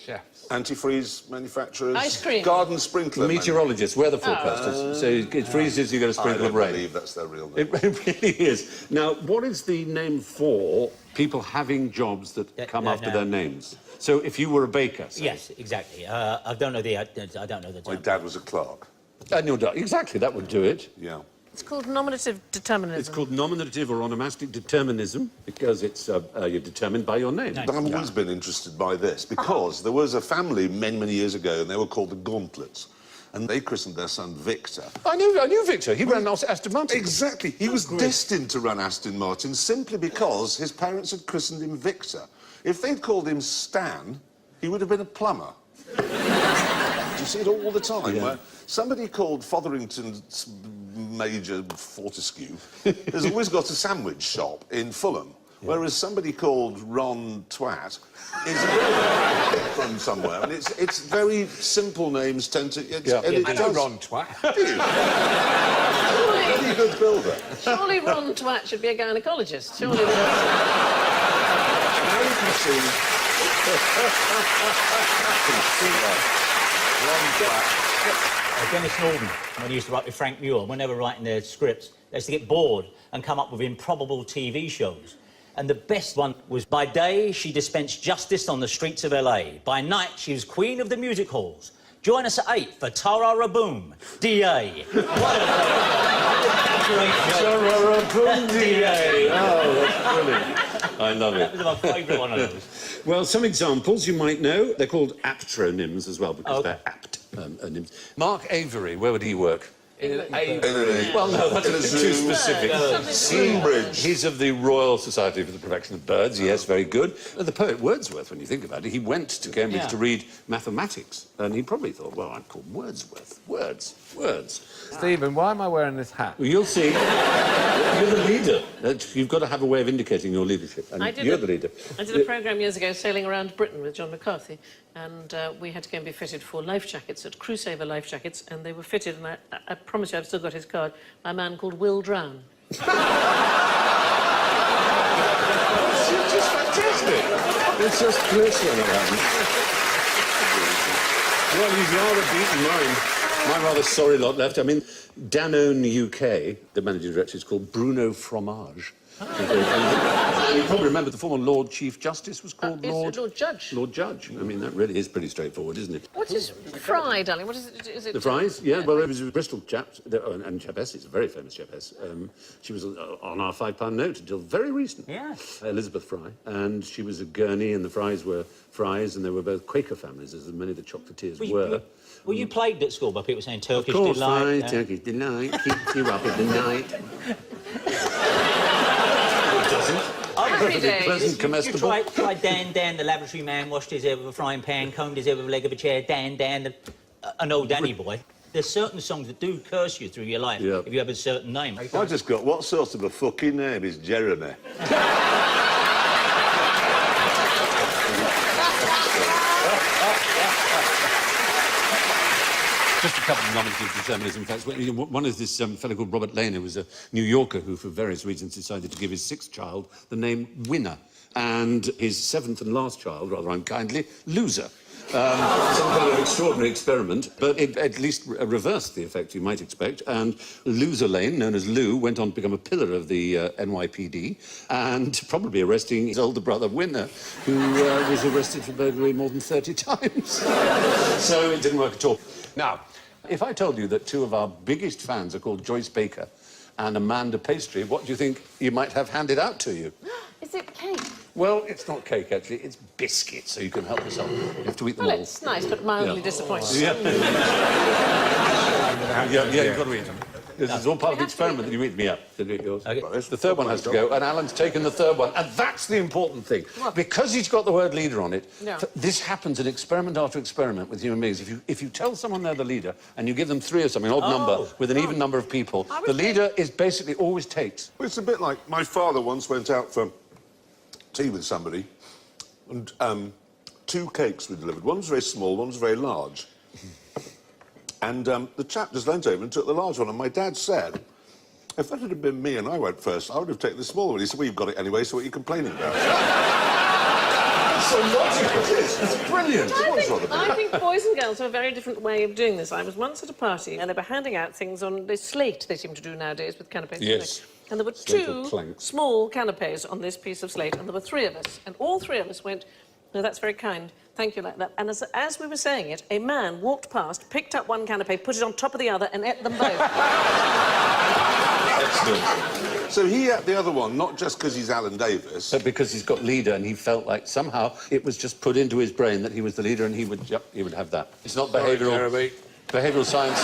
[SPEAKER 6] Chefs.
[SPEAKER 4] Antifreeze manufacturers.
[SPEAKER 5] Ice cream.
[SPEAKER 4] Garden sprinkler.
[SPEAKER 1] Meteorologists, weather forecasters. So it freezes, you get a
[SPEAKER 4] I
[SPEAKER 1] sprinkle
[SPEAKER 4] don't
[SPEAKER 1] of rain.
[SPEAKER 4] believe that's their real name.
[SPEAKER 1] It really is. Now, what is the name for people having jobs that come after their names? So if you were a baker, say.
[SPEAKER 3] Yes, exactly. I don't know the. I don't know the.
[SPEAKER 4] My
[SPEAKER 3] term.
[SPEAKER 4] dad was a clerk.
[SPEAKER 1] And your dad, exactly, that would do it.
[SPEAKER 4] Yeah.
[SPEAKER 5] It's called nominative determinism.
[SPEAKER 1] It's called nominative or onomastic determinism because it's you're determined by your name.
[SPEAKER 4] I've always been interested by this because there was a family many, many years ago and they were called the Gauntlets. And they christened their son Victor.
[SPEAKER 1] I knew Victor. He ran Aston Martin.
[SPEAKER 4] Exactly. He was destined to run Aston Martin simply because his parents had christened him Victor. If they'd called him Stan, he would have been a plumber. You see it all the time, where somebody called Fotherington's Major Fortescue has always got a sandwich shop in Fulham, whereas somebody called Ron Twat is a builder from somewhere. And it's very simple names tend to...
[SPEAKER 6] I know Ron Twat.
[SPEAKER 4] Do you? Very good builder.
[SPEAKER 5] Surely Ron Twat should be a gynaecologist. Surely.
[SPEAKER 4] Now you can see... Ron Twat.
[SPEAKER 3] Dennis Norden, when he used to write with Frank Muir, when they were writing their scripts, they used to get bored and come up with improbable TV shows. And the best one was, by day, she dispensed justice on the streets of LA. By night, she was queen of the music halls. Join us at 8 for Tara Raboom, DA. What a great show.
[SPEAKER 1] Tara Raboom, DA. Oh, that's brilliant. I love it.
[SPEAKER 3] That was my favourite one of those.
[SPEAKER 1] Well, some examples you might know. They're called aptronyms as well because they're apt names. Mark Avery, where would he work? Well, no, that's a bit too specific.
[SPEAKER 4] Cambridge.
[SPEAKER 1] He's of the Royal Society for the Protection of Birds, yes, very good. The poet Wordsworth, when you think about it, he went to Cambridge to read mathematics, and he probably thought, well, I'm called Wordsworth. Words.
[SPEAKER 6] Stephen, why am I wearing this hat?
[SPEAKER 1] Well, you'll see. You're the leader. You've got to have a way of indicating your leadership, and you're the leader.
[SPEAKER 5] I did a programme years ago sailing around Britain with John McCarthy, and we had to go and be fitted for life jackets at Crusader life jackets, and they were fitted, and I promise you I've still got his card, by a man called Will Drown.
[SPEAKER 1] It's just fantastic. It's just bliss when it happens. Well, you've rather beaten mine. My rather sorry lot left. I mean, Danone UK, the managing director, is called Bruno Fromage. You probably remember the former Lord Chief Justice was called Lord
[SPEAKER 5] Judge.
[SPEAKER 1] Lord Judge. I mean, that really is pretty straightforward, isn't it?
[SPEAKER 5] What is Fry, darling? What is it? Is it
[SPEAKER 1] The Fries? Yeah, well, it was a Bristol chap, and Chapess, it's a very famous Chapess. She was on our £5 note until very recent.
[SPEAKER 3] Yeah.
[SPEAKER 1] Elizabeth Fry. And she was a Gurney, and the Fries were Fries, and they were both Quaker families, as many of the chocolatiers were.
[SPEAKER 3] Were you plagued at school by people saying Turkish
[SPEAKER 1] Of course,
[SPEAKER 3] delight?
[SPEAKER 1] Fries, Turkish delight, keeps you up at the night.
[SPEAKER 5] Happy days.
[SPEAKER 1] Pleasant,
[SPEAKER 3] You
[SPEAKER 1] comestible.
[SPEAKER 3] try Dan, the laboratory man, washed his hair with a frying pan, combed his hair with a leg of a chair. Dan, an old Danny boy. There's certain songs that do curse you through your life if you have a certain name.
[SPEAKER 7] I just got, what sort of a fucking name is Jeremy?
[SPEAKER 1] Just a couple of nominative determinism facts. One is this fellow called Robert Lane, who was a New Yorker who, for various reasons, decided to give his sixth child the name Winner, and his seventh and last child, rather unkindly, Loser. Some kind of extraordinary experiment, but it at least reversed the effect you might expect. And Loser Lane, known as Lou, went on to become a pillar of the NYPD and probably arresting his older brother, Winner, who was arrested for burglary more than 30 times. So it didn't work at all. Now, if I told you that two of our biggest fans are called Joyce Baker and Amanda Pastry, what do you think you might have handed out to you?
[SPEAKER 5] Is it cake?
[SPEAKER 1] Well, it's not cake, actually. It's biscuits, so you can help yourself. You have to eat them
[SPEAKER 5] Well,
[SPEAKER 1] all.
[SPEAKER 5] it's nice, but mildly disappointing.
[SPEAKER 1] Yeah, you've got to eat them. This is all part of the experiment that you eat me up. Did you eat yours?
[SPEAKER 3] Okay.
[SPEAKER 1] The third one has to go, and Alan's taken the third one. And that's the important thing. Because he's got the word leader on it, this happens in experiment after experiment with human beings. If you tell someone they're the leader and you give them three or something, an odd number, with an even number of people, the leader is basically always takes.
[SPEAKER 4] Well, it's a bit like my father once went out for tea with somebody, and two cakes were delivered. One was very small, one was very large. And the chap just leant over and took the large one, and my dad said, if that had been me and I went first, I would have taken the small one. He said, well, you've got it anyway, so what are you complaining about?
[SPEAKER 1] so logical. It's brilliant.
[SPEAKER 5] I think boys and girls have a very different way of doing this. I was once at a party and they were handing out things on the slate they seem to do nowadays with canapés. don't
[SPEAKER 1] Yes.
[SPEAKER 5] they? And there were
[SPEAKER 1] Slate or
[SPEAKER 5] two
[SPEAKER 1] planks.
[SPEAKER 5] small canapés on this piece of slate, and there were three of us. And all three of us went, "No, that's very kind. Thank you," like that. And as we were saying it, a man walked past, picked up one canapé, put it on top of the other, and ate them both.
[SPEAKER 4] Excellent. So he ate the other one, not just because he's Alan Davis.
[SPEAKER 1] But because he's got leader, and he felt like somehow it was just put into his brain that he was the leader, and he would have that. It's not behavioural.
[SPEAKER 6] Jeremy.
[SPEAKER 1] Behavioural science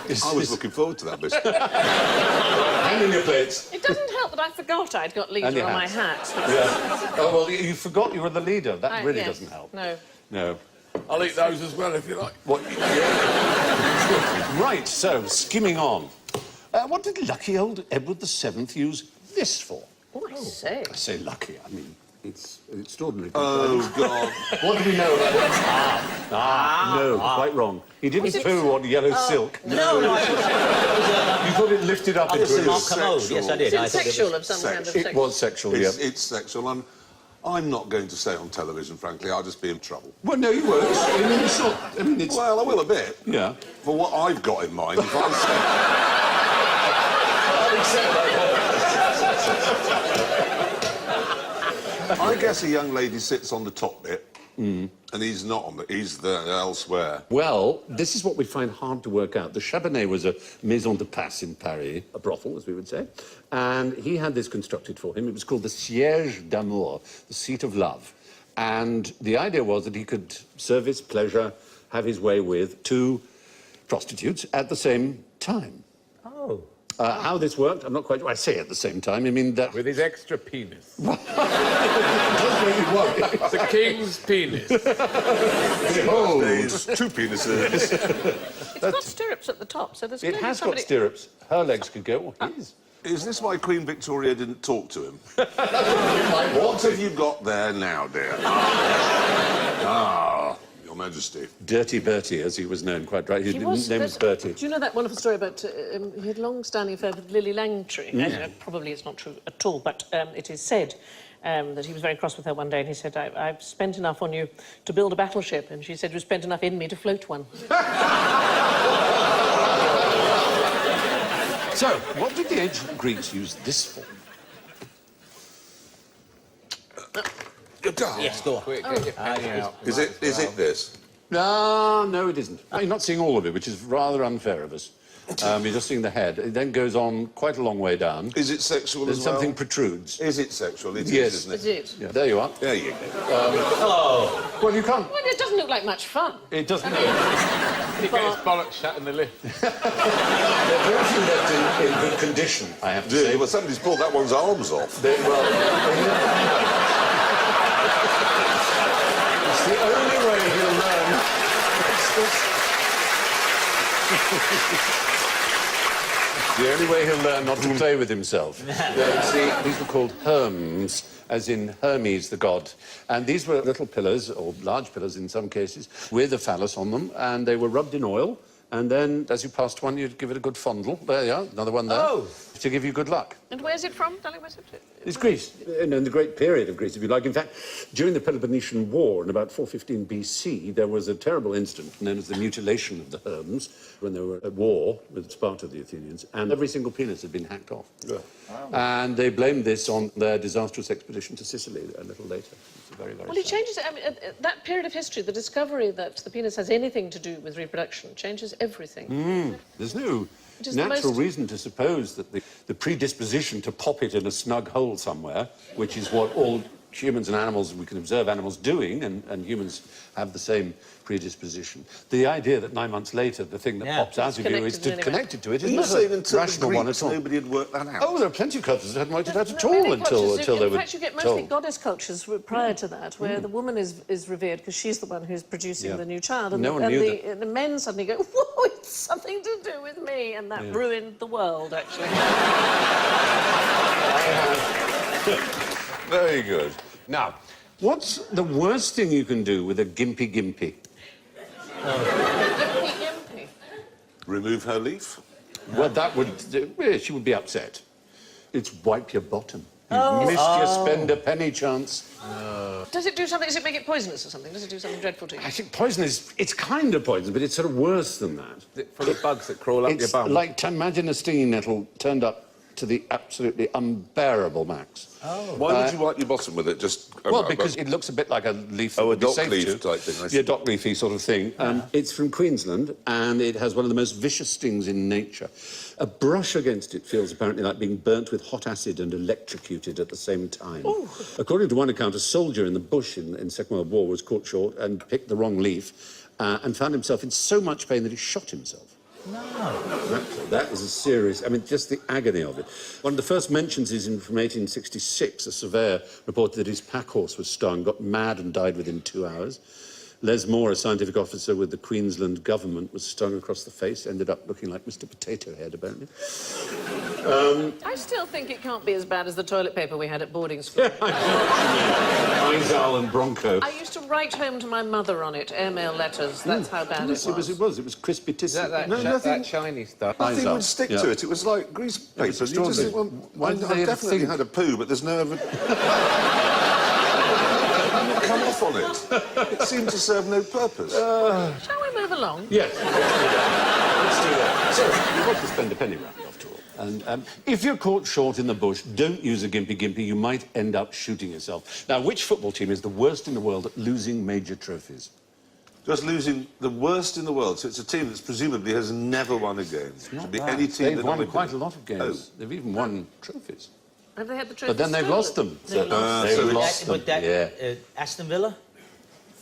[SPEAKER 1] is...
[SPEAKER 4] I was looking forward to that bit.
[SPEAKER 1] Hand in your plates.
[SPEAKER 5] It doesn't help that I forgot I'd got
[SPEAKER 1] And
[SPEAKER 5] leader
[SPEAKER 1] your
[SPEAKER 5] on my
[SPEAKER 1] hat.
[SPEAKER 5] hat.
[SPEAKER 1] Yeah. Oh, well, you forgot you were the leader. That really
[SPEAKER 5] Yes.
[SPEAKER 1] doesn't help.
[SPEAKER 5] No.
[SPEAKER 1] No.
[SPEAKER 6] I'll eat those as well if you like.
[SPEAKER 1] What? Right, so, skimming on. What did lucky old Edward VII use this for?
[SPEAKER 5] Oh, I say.
[SPEAKER 1] I say lucky, I mean, it's extraordinary.
[SPEAKER 4] Oh, God.
[SPEAKER 1] What do we know about it? No, quite wrong. He didn't poo on yellow silk.
[SPEAKER 3] No, I thought
[SPEAKER 1] You thought it lifted up into
[SPEAKER 3] it was
[SPEAKER 1] a...
[SPEAKER 3] Mark Commode. Yes, I did.
[SPEAKER 5] Is
[SPEAKER 3] I
[SPEAKER 5] it
[SPEAKER 3] thought
[SPEAKER 5] sexual of some kind of
[SPEAKER 1] It
[SPEAKER 5] sex?
[SPEAKER 1] was sexual, yeah.
[SPEAKER 4] It's sexual. I'm not going to say on television, frankly. I'll just be in trouble.
[SPEAKER 1] Well, no, you won't. I mean, it's not... I mean, it's...
[SPEAKER 4] Well, I will a bit.
[SPEAKER 1] Yeah.
[SPEAKER 4] For what I've got in mind, if I say... I guess a young lady sits on the top bit, and he's not on the... He's there elsewhere.
[SPEAKER 1] Well, this is what we find hard to work out. The Chabanais was a maison de passe in Paris, a brothel, as we would say, and he had this constructed for him. It was called the Siège d'Amour, the seat of love. And the idea was that he could service, pleasure, have his way with two prostitutes at the same time.
[SPEAKER 3] Oh.
[SPEAKER 1] How this worked, I'm not quite sure. I say at the same time, I mean that...
[SPEAKER 6] With his extra penis.
[SPEAKER 1] It does really work.
[SPEAKER 6] The king's penis.
[SPEAKER 1] Oh,
[SPEAKER 4] There's two penises.
[SPEAKER 5] It's got stirrups at the top, so there's
[SPEAKER 1] it
[SPEAKER 5] clearly
[SPEAKER 1] has got
[SPEAKER 5] somebody...
[SPEAKER 1] stirrups. Her legs could go, or his.
[SPEAKER 4] Is this why Queen Victoria didn't talk to him?
[SPEAKER 1] Like
[SPEAKER 4] What have you got there now, dear? Your Majesty.
[SPEAKER 1] Dirty Bertie, as he was known, quite right. His name was
[SPEAKER 5] there's-
[SPEAKER 1] Bertie.
[SPEAKER 5] Do you know that wonderful story about he had long-standing affair with Lily Langtry? Probably it's not true at all, but it is said that he was very cross with her one day, and he said, "I've spent enough on you to build a battleship," and she said, "You spent enough in me to float one."
[SPEAKER 1] So, what did the ancient Greeks use this for?
[SPEAKER 3] Yes, go on.
[SPEAKER 6] Quick, get your penny out.
[SPEAKER 4] Is it this?
[SPEAKER 1] No, it isn't. You're not seeing all of it, which is rather unfair of us. You're just seeing the head. It then goes on quite a long way down.
[SPEAKER 4] Is it sexual
[SPEAKER 1] Then
[SPEAKER 4] as well?
[SPEAKER 1] something protrudes.
[SPEAKER 4] Is it sexual? It
[SPEAKER 1] Yes.
[SPEAKER 4] is,
[SPEAKER 5] Is
[SPEAKER 4] isn't it?
[SPEAKER 5] it?
[SPEAKER 1] Yeah, there you are.
[SPEAKER 4] There you go.
[SPEAKER 1] Well, you can't.
[SPEAKER 5] Well, it doesn't look like much fun.
[SPEAKER 1] It doesn't.
[SPEAKER 6] He gets bollocks shut in the lift.
[SPEAKER 1] They're very few left in good condition, I have to say.
[SPEAKER 4] Yeah, well, somebody's pulled that one's arms off.
[SPEAKER 1] Well, it's the only way he'll learn. The only way he'll learn not to play with himself. See, these were called Hermes, as in Hermes, the god. And these were little pillars, or large pillars in some cases, with a phallus on them, and they were rubbed in oil. And then, as you passed one, you'd give it a good fondle. There you are, another one there.
[SPEAKER 3] Oh.
[SPEAKER 1] To give you good luck.
[SPEAKER 5] And where's it from, darling? Where's it?
[SPEAKER 1] It's Greece, in the great period of Greece, if you like. In fact, during the Peloponnesian War in about 415 BC, there was a terrible incident known as the mutilation of the Hermes, when they were at war with Sparta, the Athenians, and every single penis had been hacked off.
[SPEAKER 4] Yeah.
[SPEAKER 1] And they blamed this on their disastrous expedition to Sicily a little later. It's very, very
[SPEAKER 5] Well, it
[SPEAKER 1] sad.
[SPEAKER 5] changes. I mean, that period of history, the discovery that the penis has anything to do with reproduction, changes everything.
[SPEAKER 1] There's no
[SPEAKER 5] It is the
[SPEAKER 1] natural
[SPEAKER 5] most-
[SPEAKER 1] reason to suppose that the predisposition to pop it in a snug hole somewhere, which is what all humans and animals, we can observe animals doing, and humans have the same predisposition. The idea that 9 months later the thing that
[SPEAKER 3] Yeah.
[SPEAKER 1] pops out of you is
[SPEAKER 5] Connected
[SPEAKER 1] connected to it
[SPEAKER 4] Are
[SPEAKER 1] is
[SPEAKER 4] you
[SPEAKER 1] not
[SPEAKER 4] saying
[SPEAKER 1] a
[SPEAKER 4] until the
[SPEAKER 1] rational one
[SPEAKER 4] Greeks
[SPEAKER 1] at all.
[SPEAKER 4] nobody had worked that out?
[SPEAKER 1] Oh, there are plenty of cultures that hadn't worked it out at
[SPEAKER 5] No,
[SPEAKER 1] all
[SPEAKER 5] many
[SPEAKER 1] until
[SPEAKER 5] cultures,
[SPEAKER 1] they
[SPEAKER 5] in
[SPEAKER 1] were
[SPEAKER 5] fact, you get mostly
[SPEAKER 1] told.
[SPEAKER 5] goddess cultures prior to that, where the woman is revered because she's the one who's producing
[SPEAKER 1] Yeah.
[SPEAKER 5] the new child, and,
[SPEAKER 1] No one
[SPEAKER 5] and
[SPEAKER 1] knew
[SPEAKER 5] the, the men suddenly go, "Whoa, it's something to do with me," and that ruined the world, actually.
[SPEAKER 1] Very good. Now, what's the worst thing you can do with a gimpy?
[SPEAKER 5] Gimpy.
[SPEAKER 4] Remove her leaf?
[SPEAKER 1] Well, that would... she would be upset. It's wipe your bottom. You've missed your spend a penny chance.
[SPEAKER 5] Does it do something? Does it make it poisonous or something? Does it do something dreadful to you?
[SPEAKER 1] I think poison it's kind of poison, but it's sort of worse than that.
[SPEAKER 6] Is it full of bugs that crawl up your
[SPEAKER 1] It's
[SPEAKER 6] bum?
[SPEAKER 1] like, imagine a stinging nettle turned up to the absolutely unbearable max.
[SPEAKER 4] Why would you wipe your bottom with it? Just
[SPEAKER 1] Well, because it looks a bit like a leaf.
[SPEAKER 4] Oh,
[SPEAKER 1] that
[SPEAKER 4] a
[SPEAKER 1] would be
[SPEAKER 4] dock
[SPEAKER 1] safe
[SPEAKER 4] leaf
[SPEAKER 1] to.
[SPEAKER 4] type thing, I see.
[SPEAKER 1] Yeah, dock leafy sort of thing. It's from Queensland, and it has one of the most vicious stings in nature. A brush against it feels apparently like being burnt with hot acid and electrocuted at the same time.
[SPEAKER 5] Ooh.
[SPEAKER 1] According to one account, a soldier in the bush in the Second World War was caught short and picked the wrong leaf and found himself in so much pain that he shot himself. That is a serious... I mean, just the agony of it. One of the first mentions is from 1866. A surveyor reported that his pack horse was stung, got mad and died within 2 hours. Les Moore, a scientific officer with the Queensland government, was stung across the face, ended up looking like Mr. Potato Head, apparently.
[SPEAKER 5] I still think it can't be as bad as the toilet paper we had at boarding school.
[SPEAKER 1] Izal and Bronco.
[SPEAKER 5] I used to write home to my mother on it, airmail letters. That's how bad
[SPEAKER 1] Yes,
[SPEAKER 5] it was.
[SPEAKER 1] It was crispy tissue.
[SPEAKER 6] Is that,
[SPEAKER 4] No, nothing-
[SPEAKER 6] that shiny stuff?
[SPEAKER 4] Nothing
[SPEAKER 1] Eyes
[SPEAKER 4] would
[SPEAKER 1] up.
[SPEAKER 4] stick
[SPEAKER 1] Yeah.
[SPEAKER 4] to it. It was like grease paper.
[SPEAKER 1] It's
[SPEAKER 4] You just think, well,
[SPEAKER 1] why did they
[SPEAKER 4] I've
[SPEAKER 1] ever
[SPEAKER 4] definitely
[SPEAKER 1] think-
[SPEAKER 4] had a poo, but there's no evidence. Come off on it. It seemed to serve no purpose.
[SPEAKER 5] Shall we move along?
[SPEAKER 1] Yes. Let's do that. So, you've got to spend a penny round, after all. And if you're caught short in the bush, don't use a gimpy-gimpy. You might end up shooting yourself. Now, which football team is the worst in the world at losing major trophies?
[SPEAKER 4] Just losing the worst in the world. So it's a team that presumably has never won a game. It could be any team
[SPEAKER 1] They've
[SPEAKER 4] that
[SPEAKER 1] won
[SPEAKER 4] never
[SPEAKER 1] quite
[SPEAKER 4] could-
[SPEAKER 1] a lot of games.
[SPEAKER 4] Oh.
[SPEAKER 1] They've even won trophies.
[SPEAKER 5] Have they had the trophy
[SPEAKER 1] But then they've
[SPEAKER 5] stolen?
[SPEAKER 1] lost them.
[SPEAKER 5] They've lost.
[SPEAKER 1] They've
[SPEAKER 4] so
[SPEAKER 1] lost them.
[SPEAKER 3] With that,
[SPEAKER 1] Yeah.
[SPEAKER 3] Aston Villa?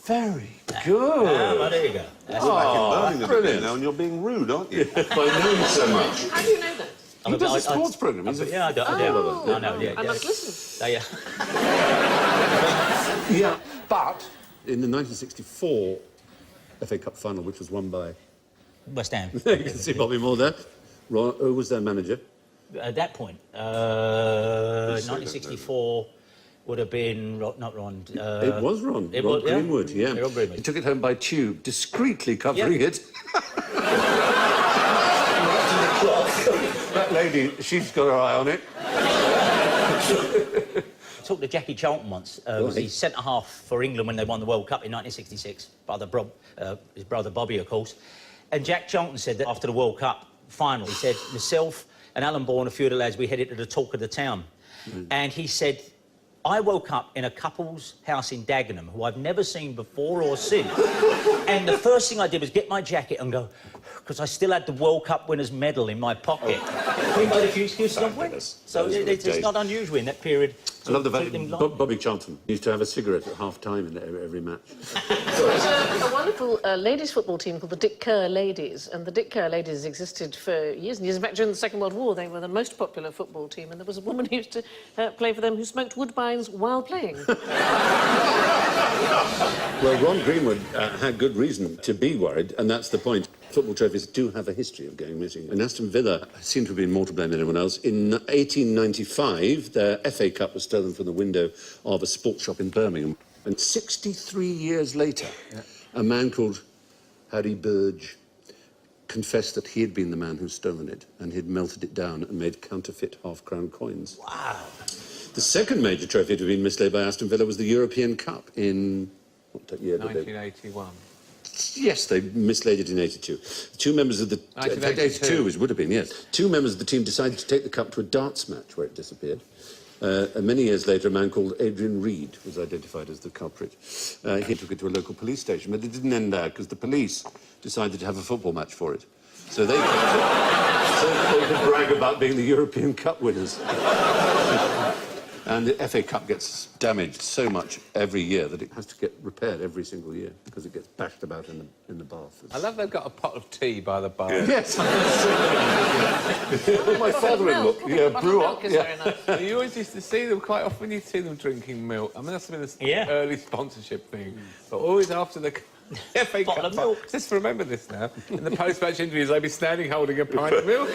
[SPEAKER 1] Very good.
[SPEAKER 3] Well, there you go. That's
[SPEAKER 4] You're back in
[SPEAKER 1] Oh,
[SPEAKER 4] Birmingham
[SPEAKER 1] brilliant.
[SPEAKER 4] again now, and you're being rude, aren't you?
[SPEAKER 1] By knowing so much.
[SPEAKER 5] How do you know that?
[SPEAKER 1] He does a sports programme. He's a...
[SPEAKER 3] Yeah, I do. I know, yeah.
[SPEAKER 5] I must listen.
[SPEAKER 3] Yeah.
[SPEAKER 1] Yeah, but in the 1964 FA Cup final, which was won by...
[SPEAKER 3] West Ham.
[SPEAKER 1] you can see Bobby Moore there. Ron, who was their manager?
[SPEAKER 3] At that point, 1964 would have been not Ron.
[SPEAKER 1] It was Ron.
[SPEAKER 3] it
[SPEAKER 1] Ron
[SPEAKER 3] was, yeah.
[SPEAKER 1] Greenwood, yeah.
[SPEAKER 3] Ron Greenwood.
[SPEAKER 1] He took it home by tube, discreetly covering
[SPEAKER 3] Yeah.
[SPEAKER 1] it. That lady, she's got her eye on it.
[SPEAKER 3] I talked to Jackie Charlton once. Was the centre-half for England when they won the World Cup in 1966. His brother Bobby, of course. And Jack Charlton said that after the World Cup final, he said, myself and Alan Bourne, a few of the lads, we headed to the talk of the town. And he said, I woke up in a couple's house in Dagenham, who I've never seen before or since. And the first thing I did was get my jacket and go, because I still had the World Cup winners' medal in my pocket. We made a few excuses and went.
[SPEAKER 1] Fabulous.
[SPEAKER 3] So
[SPEAKER 1] Those were
[SPEAKER 3] it's
[SPEAKER 1] days.
[SPEAKER 3] not unusual in that period.
[SPEAKER 1] I love the
[SPEAKER 3] to
[SPEAKER 1] fact
[SPEAKER 3] treat them
[SPEAKER 1] that
[SPEAKER 3] like-
[SPEAKER 1] Bobby Charlton used to have a cigarette at half-time in every match.
[SPEAKER 5] There's a wonderful ladies' football team called the Dick Kerr Ladies, and the Dick Kerr Ladies existed for years and years. In fact, during the Second World War, they were the most popular football team, and there was a woman who used to play for them who smoked Woodbines while playing.
[SPEAKER 1] Well, Ron Greenwood had good reason to be worried, and that's the point. Football trophies do have a history of going missing. And Aston Villa seem to have been more to blame than anyone else. In 1895, their FA Cup was stolen from the window of a sports shop in Birmingham. And 63 years later, a man called Harry Burge confessed that he had been the man who'd stolen it, and he'd melted it down and made counterfeit half-crown coins.
[SPEAKER 3] Wow.
[SPEAKER 1] The second major trophy to have been mislaid by Aston Villa was the European Cup in... What year did they...
[SPEAKER 6] 1981.
[SPEAKER 1] Yes, they mislaid it in 82. Two members of the...
[SPEAKER 6] 1982.
[SPEAKER 1] it would have been, yes. Two members of the team decided to take the cup to a darts match where it disappeared. And many years later, a man called Adrian Reed was identified as the culprit. He took it to a local police station, but it didn't end there because the police decided to have a football match for it. So they kept it so that they could brag about being the European Cup winners. And the FA Cup gets damaged so much every year that it has to get repaired every single year because it gets bashed about in the bath.
[SPEAKER 6] I love they've got a pot of tea by the bar.
[SPEAKER 1] Yes. My father-in-law,
[SPEAKER 5] Milk.
[SPEAKER 1] brew up.
[SPEAKER 5] Milk is very nice.
[SPEAKER 6] You always used to see them quite often. You'd see them drinking milk. I mean, that's been the early sponsorship thing. But always after the FA
[SPEAKER 3] Bottle
[SPEAKER 6] Cup,
[SPEAKER 3] of milk.
[SPEAKER 6] just remember this now. In the post-match interviews, they'd be standing holding a pint of milk.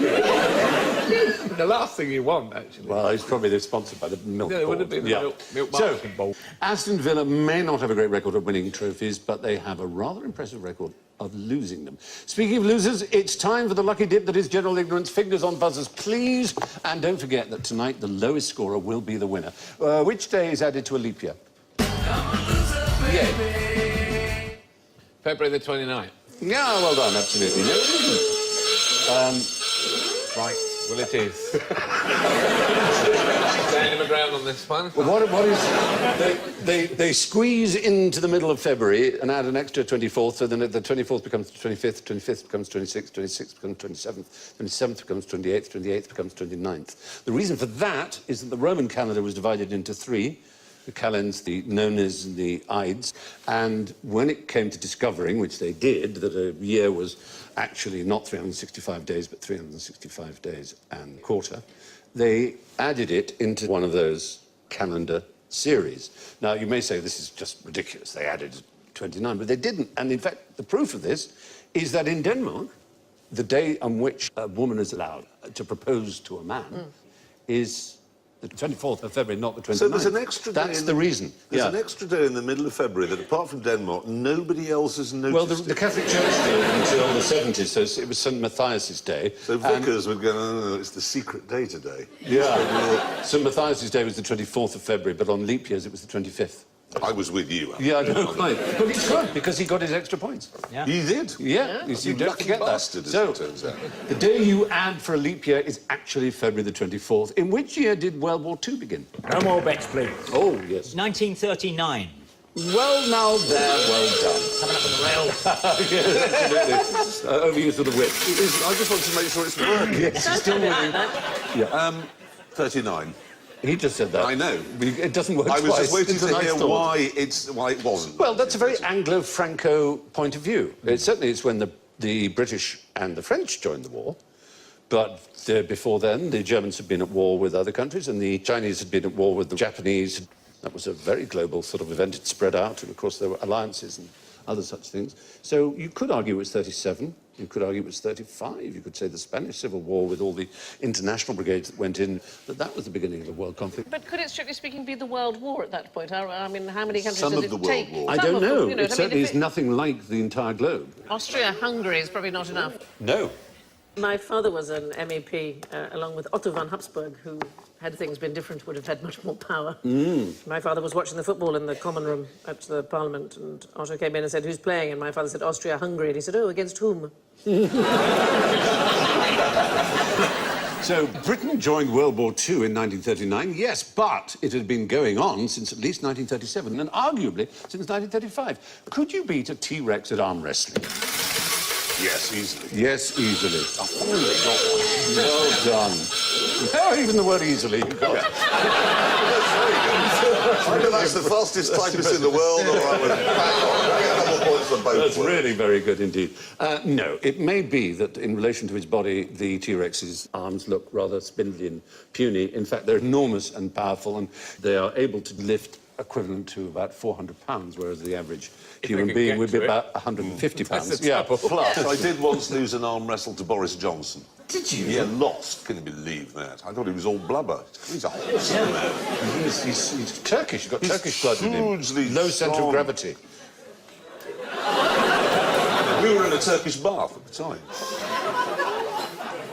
[SPEAKER 6] The last thing you want, actually.
[SPEAKER 1] Well, it's probably sponsored by the milk
[SPEAKER 6] Yeah, it would have
[SPEAKER 1] board.
[SPEAKER 6] been the milk
[SPEAKER 1] So,
[SPEAKER 6] marketing bowl.
[SPEAKER 1] Aston Villa may not have a great record of winning trophies, but they have a rather impressive record of losing them. Speaking of losers, it's time for the lucky dip that is general ignorance. Fingers on buzzers, please. And don't forget that tonight the lowest scorer will be the winner. Which day is added to a leap year? Yay.
[SPEAKER 6] February the 29th.
[SPEAKER 1] Yeah, well done, absolutely. No, it isn't.
[SPEAKER 6] Right. Well, it is. Standing my ground on this one.
[SPEAKER 1] Well, what is... They squeeze into the middle of February and add an extra 24th, so then the 24th becomes 25th, 25th becomes 26th, 26th becomes 27th, 27th becomes 28th, 28th becomes 29th. The reason for that is that the Roman calendar was divided into three. The calends, the nones and the ides, and when it came to discovering, which they did, that a year was actually not 365 days, but 365 days and a quarter, they added it into one of those calendar series. Now, you may say this is just ridiculous. They added 29, but they didn't. And in fact, the proof of this is that in Denmark, the day on which a woman is allowed to propose to a man is the 24th of February, not the 29th.
[SPEAKER 4] So there's an extra day.
[SPEAKER 1] That's the reason.
[SPEAKER 4] There's an extra day in the middle of February that, apart from Denmark, nobody else has noticed.
[SPEAKER 1] Well, the Catholic Church did until the 70s, so it was St. Matthias's Day.
[SPEAKER 4] So vicars would go, no, it's the secret day today.
[SPEAKER 1] Yeah. St. Matthias's Day was the 24th of February, but on leap years it was the 25th.
[SPEAKER 4] I was with you, Alan.
[SPEAKER 1] Yeah, I know, quite. But it's good, because he got his extra points.
[SPEAKER 3] Yeah.
[SPEAKER 4] You did?
[SPEAKER 1] Yeah, you don't
[SPEAKER 4] lucky
[SPEAKER 1] forget that.
[SPEAKER 4] bastard, as
[SPEAKER 1] So,
[SPEAKER 4] it turns out.
[SPEAKER 1] the day you add for a leap year is actually February the 24th. In which year did World War II begin?
[SPEAKER 3] No more bets, please.
[SPEAKER 1] Oh, yes.
[SPEAKER 3] 1939.
[SPEAKER 1] Well, now there, well done.
[SPEAKER 3] Coming up on the rail.
[SPEAKER 1] Yes, absolutely. Overuse of the whip.
[SPEAKER 4] I just want to make sure it's working.
[SPEAKER 1] Yes, he's still winning.
[SPEAKER 4] 39.
[SPEAKER 1] He just said that.
[SPEAKER 4] I know.
[SPEAKER 1] It doesn't work
[SPEAKER 4] I was
[SPEAKER 1] twice.
[SPEAKER 4] just waiting
[SPEAKER 1] It's a
[SPEAKER 4] to
[SPEAKER 1] nice
[SPEAKER 4] hear
[SPEAKER 1] thought.
[SPEAKER 4] why it wasn't.
[SPEAKER 1] Well, that's a very Anglo-Franco point of view. Certainly it's when the British and the French joined the war, but before then, the Germans had been at war with other countries, and the Chinese had been at war with the Japanese. That was a very global sort of event. It spread out, and of course there were alliances and other such things. So you could argue it was 37. You could argue it was 35. You could say the Spanish Civil War with all the international brigades that went in, that was the beginning of the world conflict.
[SPEAKER 5] But could it, strictly speaking, be the World War at that point? I mean, how many countries
[SPEAKER 4] Some
[SPEAKER 5] does
[SPEAKER 4] of the
[SPEAKER 5] it
[SPEAKER 4] World
[SPEAKER 5] take?
[SPEAKER 4] War.
[SPEAKER 1] I
[SPEAKER 5] Some
[SPEAKER 1] don't
[SPEAKER 5] of them,
[SPEAKER 1] know.
[SPEAKER 5] you know
[SPEAKER 1] It
[SPEAKER 5] what I
[SPEAKER 1] certainly
[SPEAKER 5] mean,
[SPEAKER 1] is nothing like the entire globe.
[SPEAKER 5] Austria-Hungary is probably not enough.
[SPEAKER 1] No.
[SPEAKER 5] My father was an MEP, along with Otto von Habsburg, who, had things been different, would have had much more power. My father was watching the football in the common room at the Parliament, and Otto came in and said, "Who's playing?" And my father said, "Austria-Hungary." And he said, "Oh, against whom?"
[SPEAKER 1] So Britain joined World War II in 1939, yes, but it had been going on since at least 1937, and arguably since 1935. Could you beat a T-Rex at arm wrestling?
[SPEAKER 4] Yes, easily.
[SPEAKER 1] Yes, easily. I finally got one. Well done. Oh, even the word easily you got.
[SPEAKER 4] Either that's the fastest typist in the world, or I was bang on. I get double points for both.
[SPEAKER 1] That's
[SPEAKER 4] words.
[SPEAKER 1] really very good indeed. No, it may be that in relation to his body, the T-Rex's arms look rather spindly and puny. In fact, they're enormous and powerful, and they are able to lift equivalent to about 400 pounds, whereas the average human
[SPEAKER 6] could
[SPEAKER 1] being
[SPEAKER 6] get
[SPEAKER 1] would be
[SPEAKER 6] to it.
[SPEAKER 1] about 150 pounds.
[SPEAKER 6] That's the
[SPEAKER 1] Yeah.
[SPEAKER 6] trouble.
[SPEAKER 4] Plus, I did once lose an arm wrestle to Boris Johnson.
[SPEAKER 1] Did you?
[SPEAKER 4] Yeah, lost. Can you believe that? I thought he was all blubber. He's a horse.
[SPEAKER 1] He's Turkish. You've got Turkish blood in him.
[SPEAKER 4] hugely
[SPEAKER 1] Low centre of
[SPEAKER 4] strong.
[SPEAKER 1] gravity.
[SPEAKER 4] We were in a Turkish bath at the time.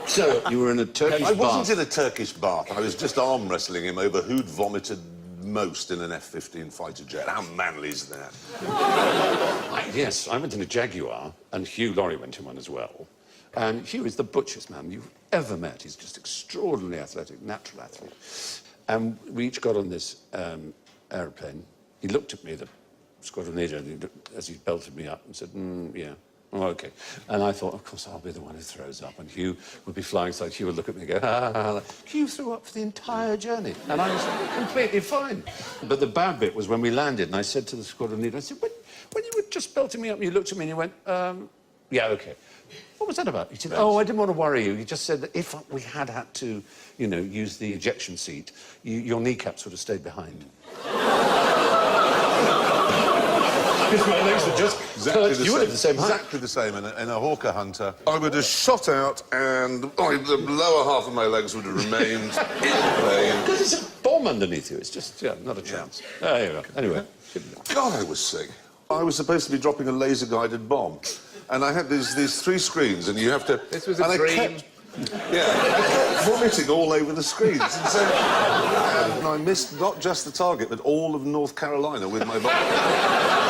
[SPEAKER 1] So you were in a Turkish
[SPEAKER 4] I wasn't
[SPEAKER 1] bath.
[SPEAKER 4] in a Turkish bath. I was just arm wrestling him over who'd vomited most in an F-15 fighter jet. How manly is that?
[SPEAKER 1] Yes, I went in a Jaguar, and Hugh Laurie went in one as well. And Hugh is the butchest man you've ever met. He's just extraordinarily athletic, natural athlete. And we each got on this aeroplane. He looked at me, the squadron leader, as he belted me up and said, yeah. Oh, OK. And I thought, of course, I'll be the one who throws up. And Hugh would be flying, so Hugh would look at me and go, ha, ha, ha. Hugh threw up for the entire journey. And I was completely fine. But the bad bit was when we landed, and I said to the squadron leader, I said, when you were just belting me up, and you looked at me and you went, yeah, OK. What was that about? He said, oh, I didn't want to worry you. He just said that if we had to, you know, use the ejection seat, your kneecaps would have stayed behind. Because my legs were just perched. You would have the same height.
[SPEAKER 4] Exactly the same. In a Hawker Hunter, I would have shot out and the lower half of my legs would have remained in plane.
[SPEAKER 1] Because it's a bomb underneath you. It's just, yeah, not a chance. There you go. Anyway.
[SPEAKER 4] God, I was sick. I was supposed to be dropping a laser-guided bomb. and I had these 3 screens, and you have to...
[SPEAKER 6] This was a
[SPEAKER 4] and I
[SPEAKER 6] dream.
[SPEAKER 4] kept- yeah, I kept vomiting all over the screens. And so and I missed not just the target, but all of North Carolina with my vomit. I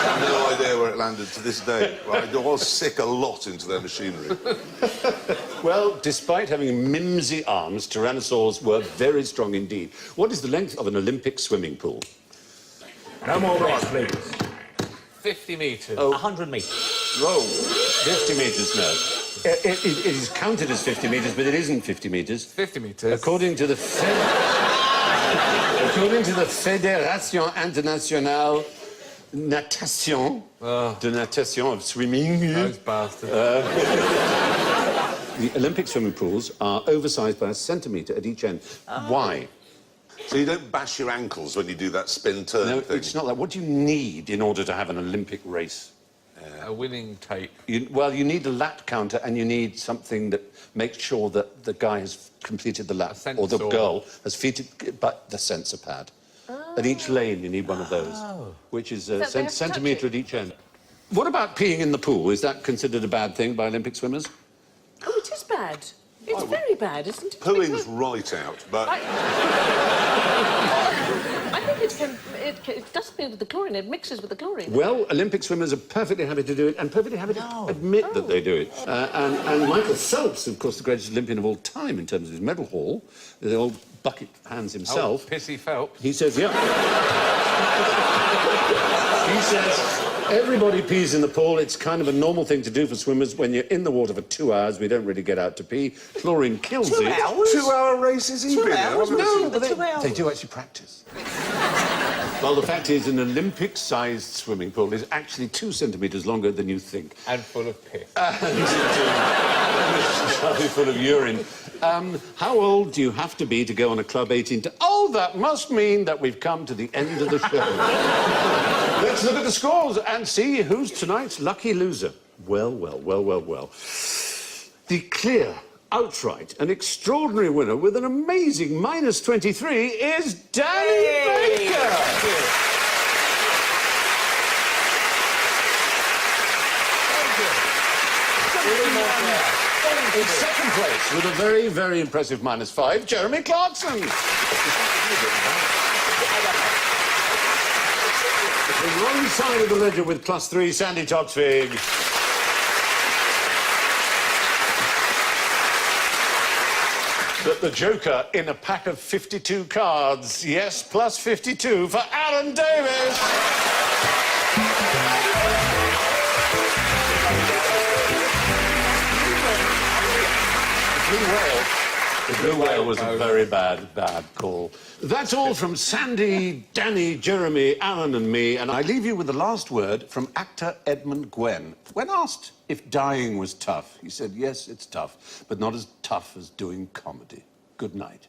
[SPEAKER 4] have no idea where it landed to this day. I was sick a lot into their machinery.
[SPEAKER 1] Well, despite having mimsy arms, tyrannosaurs were very strong indeed. What is the length of an Olympic swimming pool?
[SPEAKER 8] No more rights, please.
[SPEAKER 6] 50 metres.
[SPEAKER 3] 100 metres.
[SPEAKER 1] Whoa, 50 metres now. It is counted as 50 metres, but it isn't 50 metres.
[SPEAKER 6] 50 metres.
[SPEAKER 1] According to the Fédération Internationale Natation, de Natation of Swimming,
[SPEAKER 6] Those bastards.
[SPEAKER 1] the Olympic swimming pools are oversized by a centimetre at each end. Why?
[SPEAKER 4] So you don't bash your ankles when you do that spin-turn
[SPEAKER 1] No,
[SPEAKER 4] thing?
[SPEAKER 1] it's not that. What do you need in order to have an Olympic race?
[SPEAKER 6] A winning tape.
[SPEAKER 1] Well, you need a lap counter and you need something that makes sure that the guy has completed the lap or the
[SPEAKER 6] sensor.
[SPEAKER 1] girl has completed but the sensor pad. At each lane, you need one of those, which is a
[SPEAKER 5] That they have to touch
[SPEAKER 1] centimetre
[SPEAKER 5] it?
[SPEAKER 1] at each end. What about peeing in the pool? Is that considered a bad thing by Olympic swimmers?
[SPEAKER 5] Oh, it is bad. It's very bad, isn't it?
[SPEAKER 4] Pooing's right out, but...
[SPEAKER 5] I think it doesn't mean with the chlorine, it mixes with the chlorine.
[SPEAKER 1] Well, Olympic swimmers are perfectly happy to do it and perfectly happy to admit that they do it. And Michael Phelps, of course, the greatest Olympian of all time in terms of his medal haul, the old bucket hands himself.
[SPEAKER 6] Oh, Pissy Phelps.
[SPEAKER 1] He says, yeah. He says, everybody pees in the pool. It's kind of a normal thing to do for swimmers. When you're in the water for 2 hours, we don't really get out to pee. Chlorine kills it.
[SPEAKER 4] 2-hour races he's been in.
[SPEAKER 1] No, but they do actually practice. Well, the fact is, an Olympic-sized swimming pool is actually 2 centimetres longer than you think.
[SPEAKER 6] And full of piss.
[SPEAKER 1] And full of urine. How old do you have to be to go on a Club 18 to... Oh, that must mean that we've come to the end of the show. Let's look at the scores and see who's tonight's lucky loser. Well. The clear, outright, and extraordinary winner with an amazing -23 is Danny Baker. In second place, with a very, very impressive -5, Jeremy Clarkson. The wrong side of the ledger with +3, Sandy Toksvig. But the Joker in a pack of 52 cards. Yes, +52 for Alan Davis. The blue whale was a very bad call. That's all from Sandy, Danny, Jeremy, Alan and me, and I leave you with the last word from actor Edmund Gwenn. When asked if dying was tough, he said, yes, it's tough, but not as tough as doing comedy. Good night.